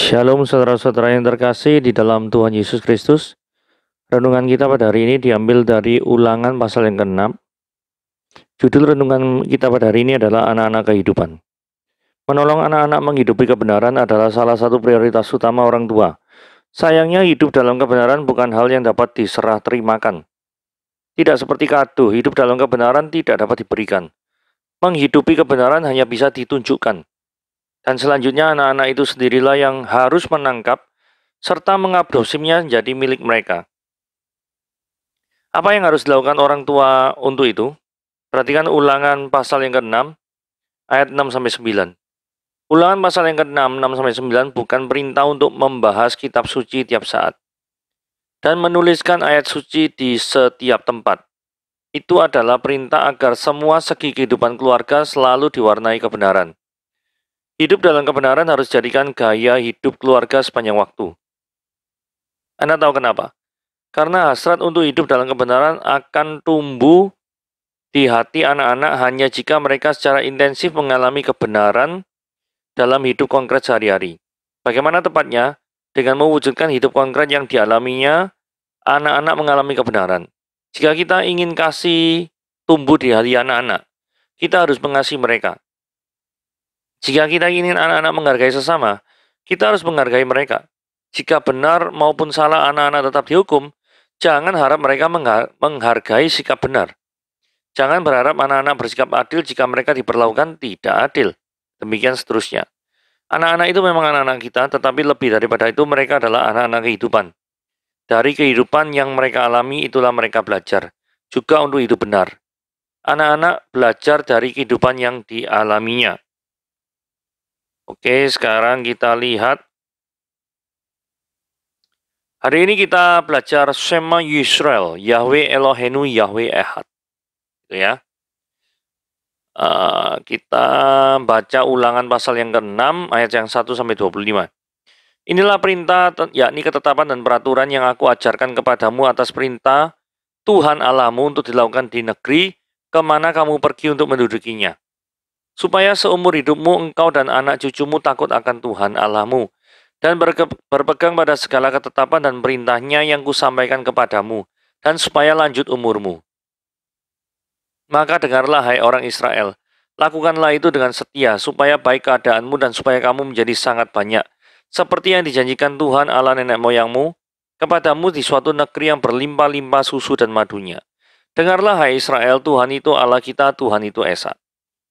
Shalom saudara-saudara yang terkasih di dalam Tuhan Yesus Kristus. Renungan kita pada hari ini diambil dari Ulangan pasal yang ke-6. Judul renungan kita pada hari ini adalah anak-anak kehidupan. Menolong anak-anak menghidupi kebenaran adalah salah satu prioritas utama orang tua. Sayangnya hidup dalam kebenaran bukan hal yang dapat diserah terimakan. Tidak seperti kado, hidup dalam kebenaran tidak dapat diberikan. Menghidupi kebenaran hanya bisa ditunjukkan. Dan selanjutnya anak-anak itu sendirilah yang harus menangkap serta mengadopsinya menjadi milik mereka. Apa yang harus dilakukan orang tua untuk itu? Perhatikan Ulangan pasal yang ke-6 ayat 6-9. Ulangan pasal yang ke-6, 6-9 bukan perintah untuk membahas kitab suci tiap saat dan menuliskan ayat suci di setiap tempat. Itu adalah perintah agar semua segi kehidupan keluarga selalu diwarnai kebenaran. Hidup dalam kebenaran harus jadikan gaya hidup keluarga sepanjang waktu. Anda tahu kenapa? Karena hasrat untuk hidup dalam kebenaran akan tumbuh di hati anak-anak hanya jika mereka secara intensif mengalami kebenaran dalam hidup konkret sehari-hari. Bagaimana tepatnya? Dengan mewujudkan hidup konkret yang dialaminya, anak-anak mengalami kebenaran. Jika kita ingin kasih tumbuh di hati anak-anak, kita harus mengasihi mereka. Jika kita ingin anak-anak menghargai sesama, kita harus menghargai mereka. Jika benar maupun salah anak-anak tetap dihukum, jangan harap mereka menghargai sikap benar. Jangan berharap anak-anak bersikap adil jika mereka diperlakukan tidak adil. Demikian seterusnya. Anak-anak itu memang anak-anak kita, tetapi lebih daripada itu mereka adalah anak-anak kehidupan. Dari kehidupan yang mereka alami, itulah mereka belajar. Juga untuk hidup benar. Anak-anak belajar dari kehidupan yang dialaminya. Oke, sekarang kita lihat. Hari ini kita belajar Shema Yisrael, Yahweh Eloheinu, Yahweh Echad. Gitu ya. Kita baca Ulangan pasal yang ke-6, ayat yang 1-25. Inilah perintah, yakni ketetapan dan peraturan yang aku ajarkan kepadamu atas perintah Tuhan Allahmu untuk dilakukan di negeri kemana kamu pergi untuk mendudukinya. Supaya seumur hidupmu engkau dan anak cucumu takut akan Tuhan Allahmu, dan berpegang pada segala ketetapan dan perintahnya yang kusampaikan kepadamu, dan supaya lanjut umurmu. Maka dengarlah hai orang Israel, lakukanlah itu dengan setia, supaya baik keadaanmu dan supaya kamu menjadi sangat banyak, seperti yang dijanjikan Tuhan Allah nenek moyangmu, kepadamu di suatu negeri yang berlimpah-limpah susu dan madunya. Dengarlah hai Israel, Tuhan itu Allah kita, Tuhan itu Esa.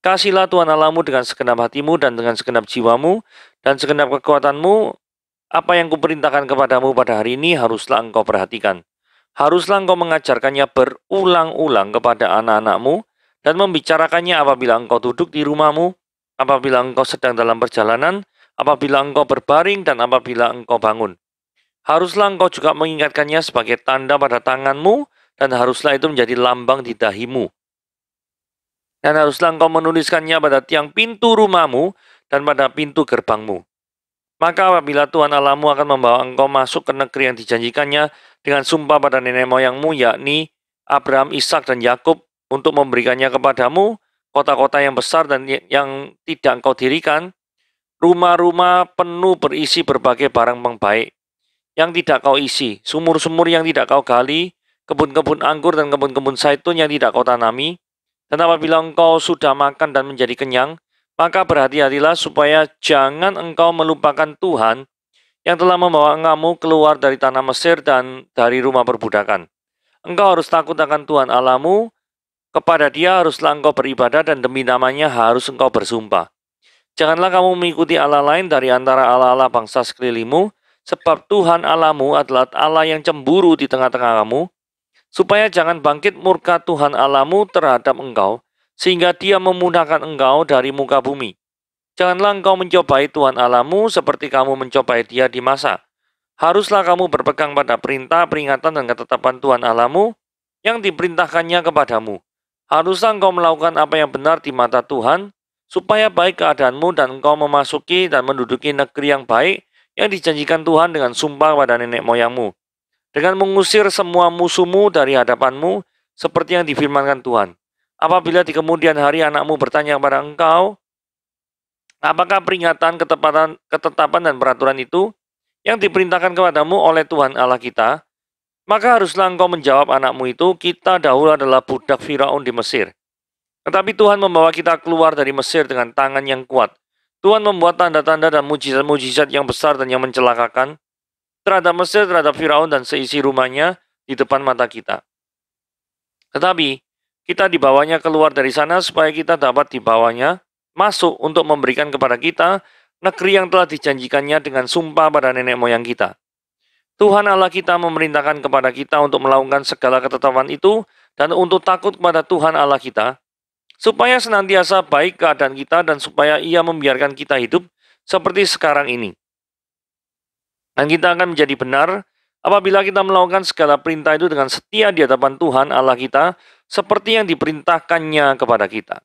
Kasihlah Tuhan Allahmu dengan segenap hatimu dan dengan segenap jiwamu dan segenap kekuatanmu. Apa yang kuperintahkan kepadamu pada hari ini haruslah engkau perhatikan. Haruslah engkau mengajarkannya berulang-ulang kepada anak-anakmu dan membicarakannya apabila engkau duduk di rumahmu, apabila engkau sedang dalam perjalanan, apabila engkau berbaring dan apabila engkau bangun. Haruslah engkau juga mengingatkannya sebagai tanda pada tanganmu dan haruslah itu menjadi lambang di dahimu. Dan haruslah engkau menuliskannya pada tiang pintu rumahmu dan pada pintu gerbangmu. Maka apabila Tuhan Allahmu akan membawa engkau masuk ke negeri yang dijanjikannya dengan sumpah pada nenek moyangmu, yakni Abraham, Ishak, dan Yakub, untuk memberikannya kepadamu, kota-kota yang besar dan yang tidak engkau dirikan, rumah-rumah penuh berisi berbagai barang pengbaik yang tidak kau isi, sumur-sumur yang tidak kau gali, kebun-kebun anggur dan kebun-kebun zaitun yang tidak kau tanami. Dan apabila engkau sudah makan dan menjadi kenyang, maka berhati-hatilah supaya jangan engkau melupakan Tuhan yang telah membawa engkau keluar dari tanah Mesir dan dari rumah perbudakan. Engkau harus takut akan Tuhan Allahmu, kepada Dia haruslah engkau beribadah dan demi namanya harus engkau bersumpah. Janganlah kamu mengikuti Allah lain dari antara Allah-Allah bangsa sekelilingmu, sebab Tuhan Allahmu adalah Allah yang cemburu di tengah-tengah kamu, supaya jangan bangkit murka Tuhan Allahmu terhadap engkau, sehingga Dia memunahkan engkau dari muka bumi. Janganlah engkau mencobai Tuhan Allahmu seperti kamu mencobai Dia di masa. Haruslah kamu berpegang pada perintah, peringatan, dan ketetapan Tuhan Allahmu yang diperintahkannya kepadamu. Haruslah engkau melakukan apa yang benar di mata Tuhan, supaya baik keadaanmu dan engkau memasuki dan menduduki negeri yang baik yang dijanjikan Tuhan dengan sumpah pada nenek moyangmu, dengan mengusir semua musuhmu dari hadapanmu, seperti yang difirmankan Tuhan. Apabila di kemudian hari anakmu bertanya kepada engkau, Apakah peringatan, ketetapan dan peraturan itu yang diperintahkan kepadamu oleh Tuhan Allah kita? Maka haruslah engkau menjawab anakmu itu, kita dahulu adalah budak Firaun di Mesir. Tetapi Tuhan membawa kita keluar dari Mesir dengan tangan yang kuat. Tuhan membuat tanda-tanda dan mujizat-mujizat yang besar dan yang mencelakakan terhadap Mesir, terhadap Firaun dan seisi rumahnya di depan mata kita. Tetapi kita dibawanya keluar dari sana supaya kita dapat dibawanya masuk untuk memberikan kepada kita negeri yang telah dijanjikannya dengan sumpah pada nenek moyang kita. Tuhan Allah kita memerintahkan kepada kita untuk melakukan segala ketetapan itu dan untuk takut kepada Tuhan Allah kita, supaya senantiasa baik keadaan kita dan supaya Ia membiarkan kita hidup seperti sekarang ini. Dan kita akan menjadi benar apabila kita melakukan segala perintah itu dengan setia di hadapan Tuhan Allah kita, seperti yang diperintahkannya kepada kita.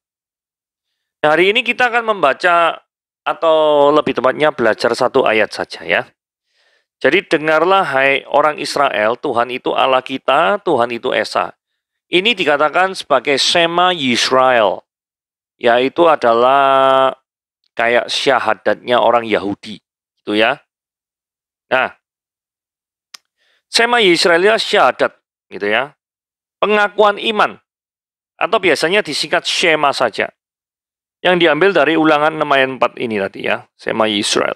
Nah, hari ini kita akan membaca, atau lebih tepatnya belajar satu ayat saja ya. Jadi dengarlah hai orang Israel, Tuhan itu Allah kita, Tuhan itu Esa. Ini dikatakan sebagai Shema Yisrael, yaitu adalah kayak syahadatnya orang Yahudi, gitu ya. Nah, Shema Yisrael itu syahadat, gitu ya. Pengakuan iman, atau biasanya disingkat Shema saja. Yang diambil dari Ulangan 6 ayat 4 ini tadi ya, Shema Yisrael.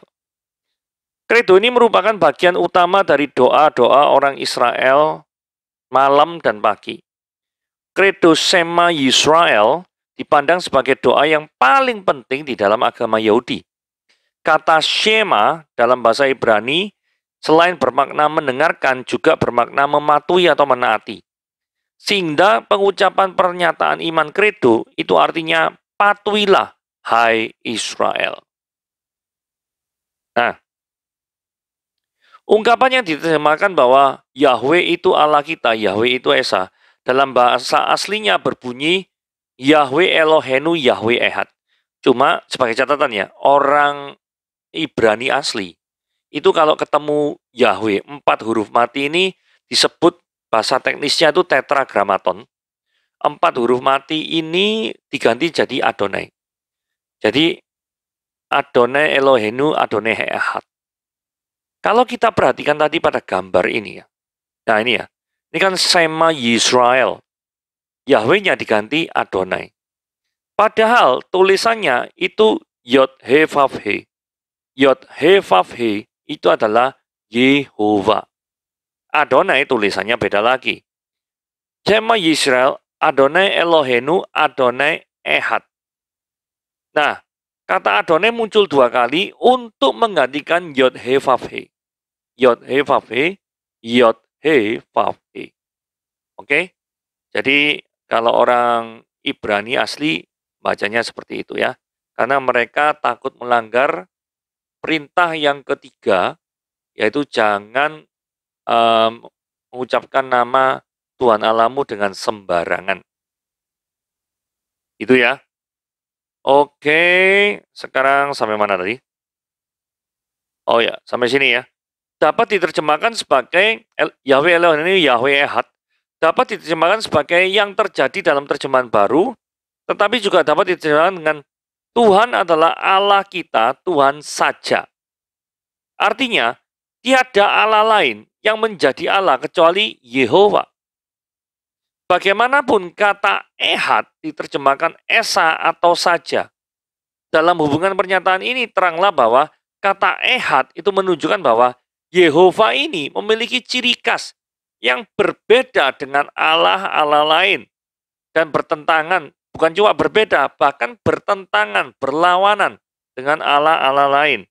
Kredo ini merupakan bagian utama dari doa-doa orang Israel malam dan pagi. Kredo Shema Yisrael dipandang sebagai doa yang paling penting di dalam agama Yahudi. Kata Shema dalam bahasa Ibrani selain bermakna mendengarkan juga bermakna mematuhi atau menaati. Sehingga pengucapan pernyataan iman kredo itu artinya patuhilah hai Israel. Nah, ungkapan yang diterjemahkan bahwa Yahweh itu Allah kita, Yahweh itu Esa, dalam bahasa aslinya berbunyi Yahweh Elohenu, Yahweh Ehad. Cuma sebagai catatan ya, orang Ibrani asli, itu kalau ketemu Yahweh, 4 huruf mati ini disebut bahasa teknisnya itu tetragrammaton. 4 huruf mati ini diganti jadi Adonai. Jadi Adonai Elohenu, Adonai Ehad. Kalau kita perhatikan tadi pada gambar ini ya. Nah ini ya. Ini kan Shema Yisrael. Yahweh-nya diganti Adonai. Padahal tulisannya itu Yod He Vav He. Yod He Vav He itu adalah Yehovah. Adonai tulisannya beda lagi. Shema Yisrael, Adonai Elohenu, Adonai Ehad. Nah, kata Adonai muncul 2 kali untuk menggantikan Yod He Vav He. Yod He Vav He, Yod He Vav He. Oke? Jadi kalau orang Ibrani asli bacanya seperti itu ya. Karena mereka takut melanggar perintah yang ketiga, yaitu jangan mengucapkan nama Tuhan Allahmu dengan sembarangan. Itu ya. Oke, sekarang sampai mana tadi? Oh ya, sampai sini ya. Dapat diterjemahkan sebagai Yahweh Elohim ini Yahweh Ehad. Dapat diterjemahkan sebagai yang terjadi dalam terjemahan baru, tetapi juga dapat diterjemahkan dengan Tuhan adalah Allah kita, Tuhan saja. Artinya, tiada Allah lain yang menjadi Allah kecuali Yehovah. Bagaimanapun kata Ehad diterjemahkan Esa atau saja. Dalam hubungan pernyataan ini teranglah bahwa kata Ehad itu menunjukkan bahwa Yehovah ini memiliki ciri khas yang berbeda dengan Allah-Allah lain dan bertentangan, bukan cuma berbeda, bahkan bertentangan, berlawanan dengan Allah-Allah lain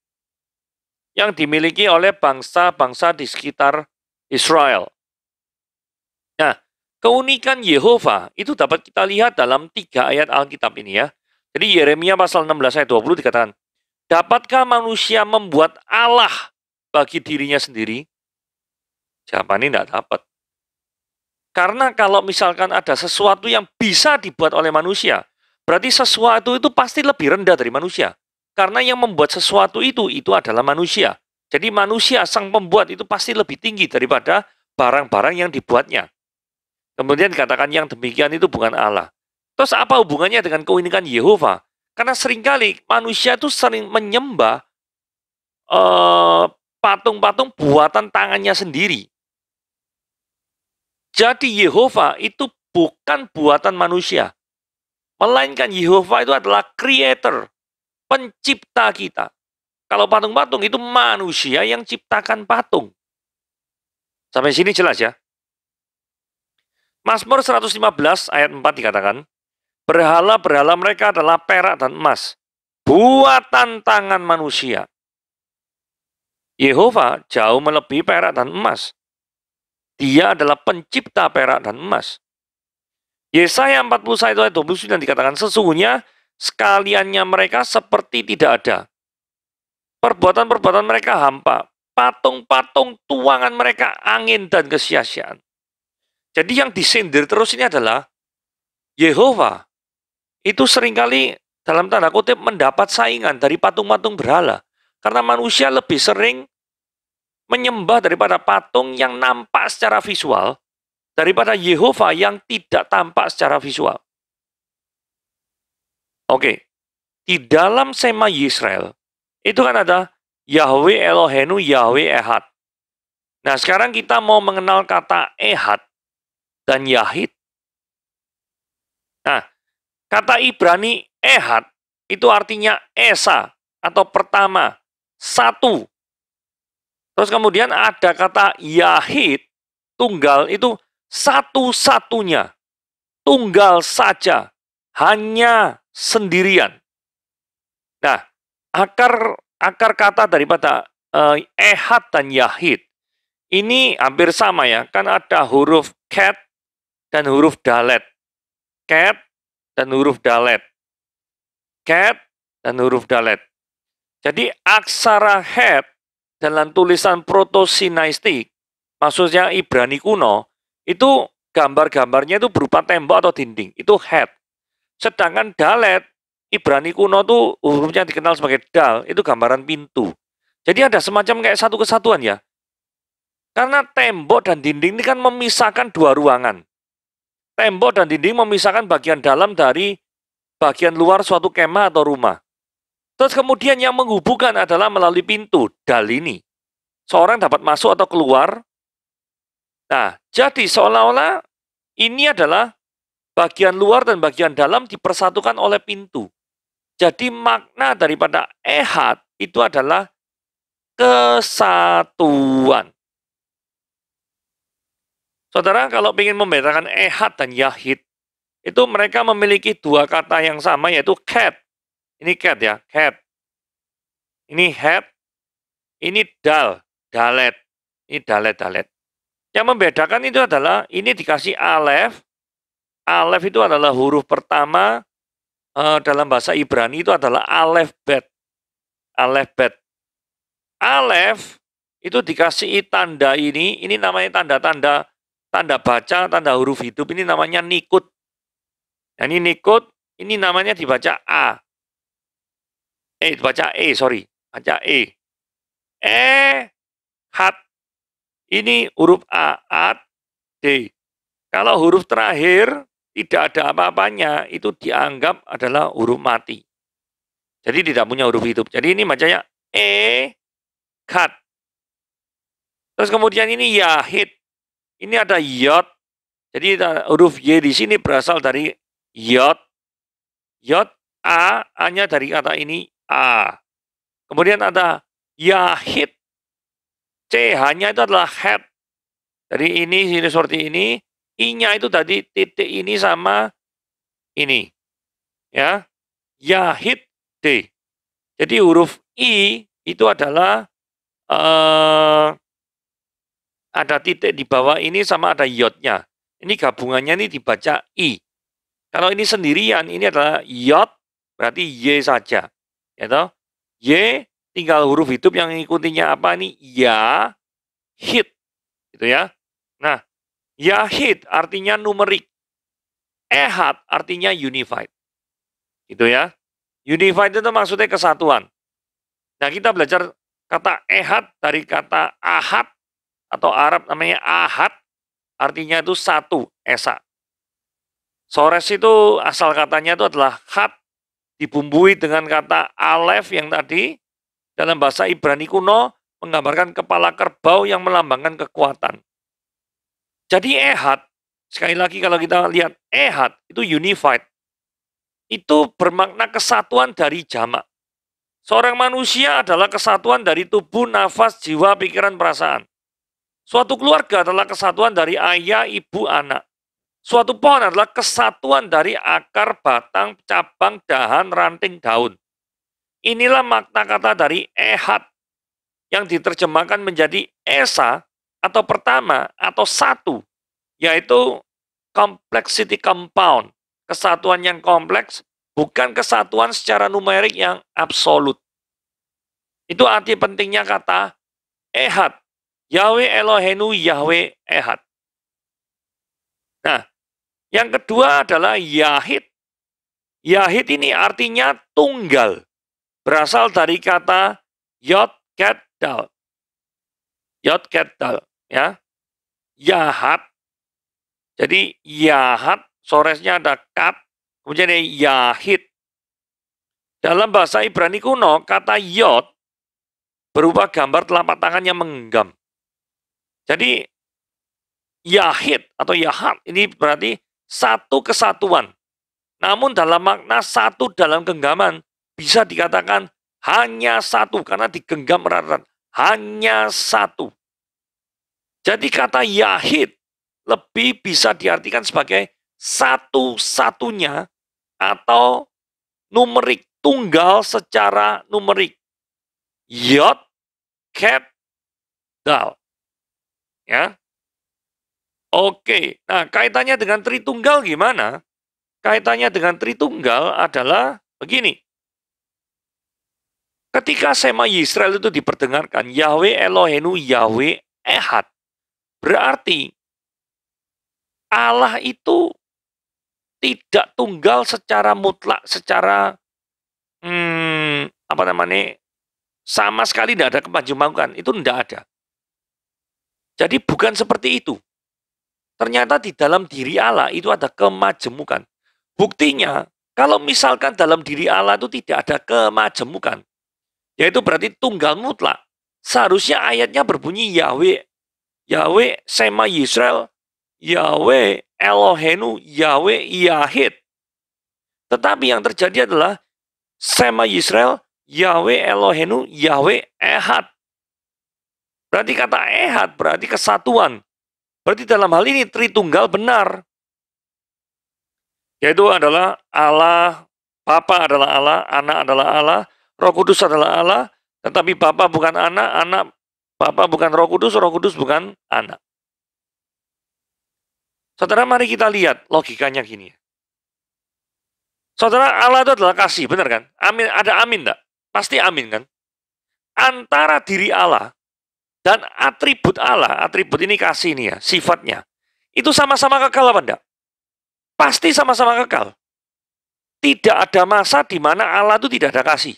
yang dimiliki oleh bangsa-bangsa di sekitar Israel. Nah, keunikan Yehovah itu dapat kita lihat dalam 3 ayat Alkitab ini ya. Jadi Yeremia pasal 16 ayat 20 dikatakan, dapatkah manusia membuat Allah bagi dirinya sendiri? Jawabannya tidak dapat. Karena kalau misalkan ada sesuatu yang bisa dibuat oleh manusia, berarti sesuatu itu pasti lebih rendah dari manusia. Karena yang membuat sesuatu itu adalah manusia. Jadi manusia, sang pembuat itu pasti lebih tinggi daripada barang-barang yang dibuatnya. Kemudian dikatakan yang demikian itu bukan Allah. Terus apa hubungannya dengan keunikan Yehovah? Karena seringkali manusia itu sering menyembah eh, patung-patung buatan tangannya sendiri. Jadi Yehova itu bukan buatan manusia, melainkan Yehova itu adalah creator, pencipta kita. Kalau patung-patung itu manusia yang ciptakan patung. Sampai sini jelas ya. Mazmur 115 ayat 4 dikatakan, berhala-berhala mereka adalah perak dan emas, buatan tangan manusia. Yehova jauh melebihi perak dan emas. Dia adalah pencipta perak dan emas. Yesaya 41 ayat 29 dikatakan, sesungguhnya sekaliannya mereka seperti tidak ada. Perbuatan-perbuatan mereka hampa. Patung-patung tuangan mereka angin dan kesia-siaan. Jadi yang disindir terus ini adalah Yehova. Itu seringkali dalam tanda kutip mendapat saingan dari patung-patung berhala. Karena manusia lebih sering menyembah daripada patung yang nampak secara visual daripada Yehova yang tidak tampak secara visual. Oke, di dalam Sema Yisrael itu kan ada Yahweh Elohenu, Yahweh Ehad. Nah, sekarang kita mau mengenal kata Ehad dan Yahid. Nah, kata Ibrani Ehad itu artinya Esa atau pertama, satu. Terus kemudian ada kata Yahid, tunggal itu satu-satunya, tunggal saja, hanya sendirian. Nah, akar kata daripada Ehad dan Yahid ini hampir sama ya, kan ada huruf ket dan huruf dalet. Ket dan huruf dalet. Ket dan huruf dalet. Jadi aksara het dalam tulisan proto-sinaistik, maksudnya Ibrani kuno, itu gambar-gambarnya itu berupa tembok atau dinding, itu het. Sedangkan dalet, Ibrani kuno tuh hurufnya dikenal sebagai dal, itu gambaran pintu. Jadi ada semacam kayak satu kesatuan ya. Karena tembok dan dinding ini kan memisahkan dua ruangan. Tembok dan dinding memisahkan bagian dalam dari bagian luar suatu kemah atau rumah. Terus kemudian yang menghubungkan adalah melalui pintu, dal ini. Seorang dapat masuk atau keluar. Nah, jadi seolah-olah ini adalah bagian luar dan bagian dalam dipersatukan oleh pintu. Jadi makna daripada ehad itu adalah kesatuan. Saudara, kalau ingin membedakan ehad dan yahid, itu mereka memiliki dua kata yang sama, yaitu ket. Ini ket ya, ket. Ini het, ini dal, dalet. Ini dalet. Yang membedakan itu adalah, ini dikasih alef. Alef itu adalah huruf pertama dalam bahasa Ibrani itu adalah alef bet. Alef bet. Alef itu dikasih tanda ini namanya tanda baca, tanda huruf hidup, ini namanya nikut. Nah, ini nikut, ini namanya dibaca A. Dibaca E, sorry. Baca E. Hat. Ini huruf A, at, D. Kalau huruf terakhir tidak ada apa-apanya, itu dianggap adalah huruf mati. Jadi tidak punya huruf hidup. Jadi ini bacanya kat. Terus kemudian ini yahid. Ini ada yod. Jadi huruf Y di sini berasal dari yod. Yod A, A-nya dari kata ini A. Kemudian ada yahid. CH-nya itu adalah het. Dari ini seperti ini. I-nya itu tadi titik ini sama ini. Ya. Yahid D. Jadi huruf I itu adalah ada titik di bawah ini sama ada yodnya. Ini gabungannya ini dibaca I. Kalau ini sendirian, ini adalah yod, berarti Y saja. Ya toh? Y tinggal huruf hidup yang mengikutinya apa nih? Ya, hit. Gitu ya. Nah, yahid artinya numerik. Ehad artinya unified. Gitu ya. Unified itu maksudnya kesatuan. Nah, kita belajar kata ehad dari kata ahad atau Arab namanya ahad, artinya itu satu, esa. Sores itu asal katanya itu adalah hat, dibumbui dengan kata Aleph yang tadi, dalam bahasa Ibrani kuno, menggambarkan kepala kerbau yang melambangkan kekuatan. Jadi ehad, sekali lagi kalau kita lihat ehad, itu unified. Itu bermakna kesatuan dari jamak. Seorang manusia adalah kesatuan dari tubuh, nafas, jiwa, pikiran, perasaan. Suatu keluarga adalah kesatuan dari ayah, ibu, anak. Suatu pohon adalah kesatuan dari akar, batang, cabang, dahan, ranting, daun. Inilah makna kata dari ehad yang diterjemahkan menjadi esa atau pertama atau satu, yaitu complexity compound, kesatuan yang kompleks, bukan kesatuan secara numerik yang absolut. Itu arti pentingnya kata ehad. Yahweh Elohenu, Yahweh ehad. Nah, yang kedua adalah Yahid. Yahid ini artinya tunggal. Berasal dari kata Yod Ket Dal. Yod Ket Dal. Ya. Yahad. Jadi Yahad, soresnya ada kat, kemudian ada Yahid. Dalam bahasa Ibrani kuno, kata Yod berupa gambar telapak tangan yang menggenggam. Jadi Yahid atau Yahad ini berarti satu kesatuan. Namun dalam makna satu dalam genggaman bisa dikatakan hanya satu karena digenggam erat-erat. Hanya satu. Jadi kata Yahid lebih bisa diartikan sebagai satu-satunya atau numerik, tunggal secara numerik. Yod, Ket, Dal. Ya. Oke, nah kaitannya dengan Tritunggal gimana? Kaitannya dengan Tritunggal adalah begini. Ketika Sema Yisrael itu diperdengarkan, Yahweh Elohenu, Yahweh Ehad. Berarti Allah itu tidak tunggal secara mutlak, secara sama sekali tidak ada kemajemukan. Itu tidak ada. Jadi bukan seperti itu. Ternyata di dalam diri Allah itu ada kemajemukan. Buktinya, kalau misalkan dalam diri Allah itu tidak ada kemajemukan, yaitu berarti tunggal mutlak. Seharusnya ayatnya berbunyi Yahweh, Yahweh Sema Yisrael, Yahweh Elohenu, Yahweh Yahid. Tetapi yang terjadi adalah Sema Yisrael, Yahweh Elohenu, Yahweh Ehad. Berarti kata Ehad berarti kesatuan. Berarti dalam hal ini Tritunggal benar. Yaitu adalah Allah, Bapa adalah Allah, Anak adalah Allah, Roh Kudus adalah Allah, tetapi Bapa bukan anak, Bapa bukan Roh Kudus bukan anak. Saudara, mari kita lihat logikanya gini. Saudara, Allah itu adalah kasih, benar kan? Amin, ada amin enggak? Pasti amin kan? Antara diri Allah dan atribut Allah, atribut ini kasih ini ya, sifatnya, itu sama-sama kekal apa enggak? Pasti sama-sama kekal. Tidak ada masa di mana Allah itu tidak ada kasih.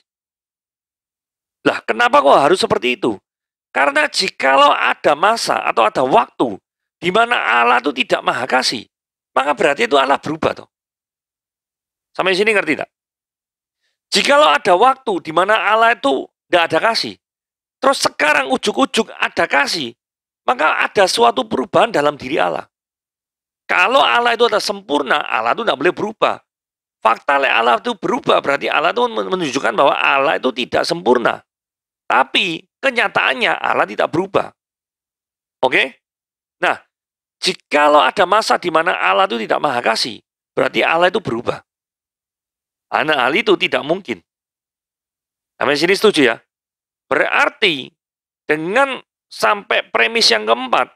Lah, kenapa kok harus seperti itu? Karena jikalau ada masa atau ada waktu di mana Allah itu tidak maha kasih, maka berarti itu Allah berubah toh. Sampai sini ngerti tak? Jikalau ada waktu di mana Allah itu tidak ada kasih, terus sekarang ujuk-ujuk ada kasih, maka ada suatu perubahan dalam diri Allah. Kalau Allah itu adalah sempurna, Allah itu tidak boleh berubah. Fakta Allah itu berubah, berarti Allah itu menunjukkan bahwa Allah itu tidak sempurna. Tapi kenyataannya Allah tidak berubah. Oke? Nah, jikalau ada masa di mana Allah itu tidak maha kasih, berarti Allah itu berubah. Karena hal itu tidak mungkin. Sampai sini setuju ya? Berarti dengan sampai premis yang keempat,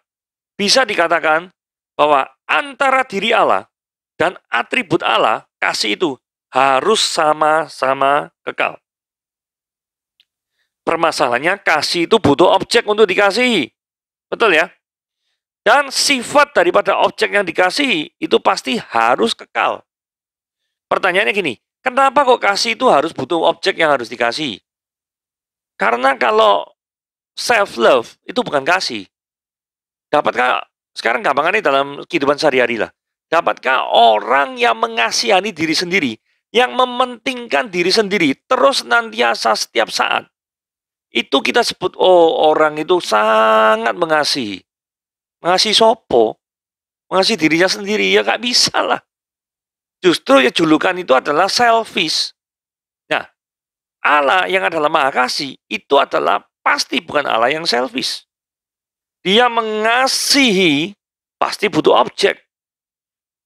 bisa dikatakan bahwa antara diri Allah dan atribut Allah, kasih itu harus sama-sama kekal. Permasalahannya kasih itu butuh objek untuk dikasihi. Betul ya? Dan sifat daripada objek yang dikasihi itu pasti harus kekal. Pertanyaannya gini, kenapa kok kasih itu harus butuh objek yang harus dikasihi? Karena kalau self-love itu bukan kasih. Dapatkah, sekarang gampangannya dalam kehidupan sehari-hari lah. Dapatkah orang yang mengasihani diri sendiri yang mementingkan diri sendiri terus nantiasa setiap saat, itu kita sebut, oh orang itu sangat mengasihi. Mengasihi sopo? Mengasihi dirinya sendiri, ya nggak bisa lah. Justru ya julukan itu adalah selfish. Nah, Allah yang adalah Maha Kasih, itu adalah pasti bukan Allah yang selfish. Dia mengasihi, pasti butuh objek.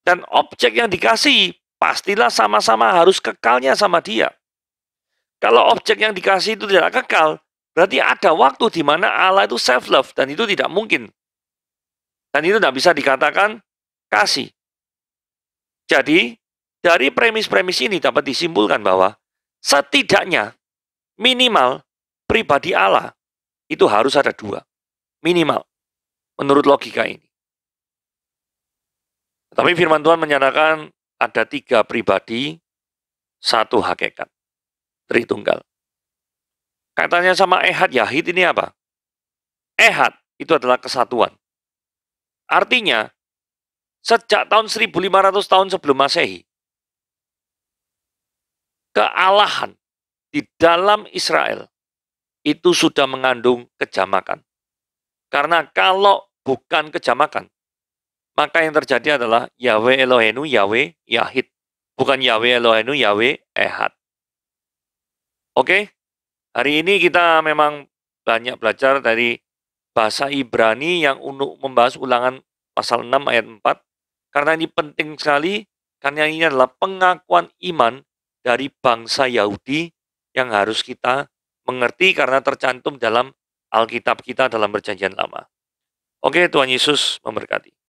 Dan objek yang dikasihi, pastilah sama-sama harus kekalnya sama dia. Kalau objek yang dikasih itu tidak kekal, berarti ada waktu di mana Allah itu self-love, dan itu tidak mungkin. Dan itu tidak bisa dikatakan kasih. Jadi, dari premis-premis ini dapat disimpulkan bahwa setidaknya, minimal, pribadi Allah itu harus ada dua. Minimal, menurut logika ini. Tapi firman Tuhan menyatakan ada 3 pribadi, 1 hakikat. Tritunggal. Katanya sama Ehad Yahid ini apa? Ehad itu adalah kesatuan. Artinya, sejak tahun 1500 tahun sebelum Masehi, kealahan di dalam Israel itu sudah mengandung kejamakan. Karena kalau bukan kejamakan, maka yang terjadi adalah Yahweh Elohenu, Yahweh Yahid. Bukan Yahweh Elohenu, Yahweh Ehad. Oke, hari ini kita memang banyak belajar dari bahasa Ibrani yang untuk membahas ulangan pasal 6 ayat 4. Karena ini penting sekali, karena ini adalah pengakuan iman dari bangsa Yahudi yang harus kita mengerti karena tercantum dalam Alkitab kita dalam Perjanjian Lama. Oke, Tuhan Yesus memberkati.